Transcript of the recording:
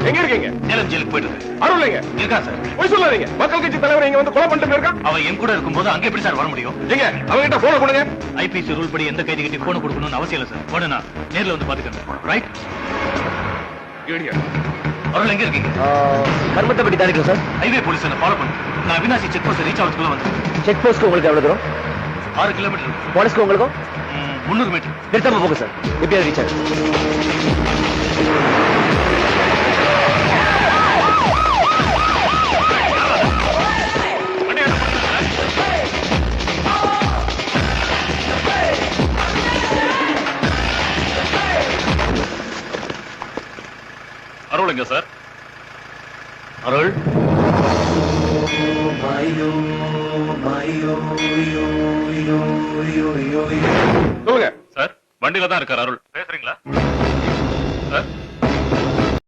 எங்க இருக்கீங்க? சேலம் ஜெயிலுக்கு போயிட்டு அருள் எங்க இருக்கா சார்? போய் சொல்லாதீங்க. மக்கள் கட்சி தலைவர் இங்க வந்து கொலை பண்ணிட்டு இருக்கான். அவன் என் கூட இருக்கும்போது அங்க எப்படி சார் வர முடியும்? எங்க அவங்கிட்ட போன கொடுங்க. ஐபிசி ரூல் படி எந்த கைதி கிட்ட போன் கொடுக்கணும்னு அவசியம் இல்ல சார். போனா நேர்ல வந்து பாத்துக்கங்க. ரைட்? அருள் எங்க இருக்கீங்க? கர்மத்தப்பட்டி தாண்டிட்டோம் சார். ஹைவே போலீஸ் என்ன ஃபாலோ பண்ணு. நான் அவினாசி செக் போஸ்ட் ரீச் ஆகிறதுக்குள்ள வந்து செக் போஸ்ட்க்கு உங்களுக்கு எவ்வளவு தூரம்? 6 கிலோமீட்டர். போலீஸ்க்கு உங்களுக்கும் 300 மீட்டர். நிறுத்தாம போங்க சார். எப்படியாவது ரீச் ஆகும். அருள் எங்க சார்? அருள் சொல்லுங்க சார். வண்டியில தான் இருக்கார் அருள். பேசுறீங்களா சார்?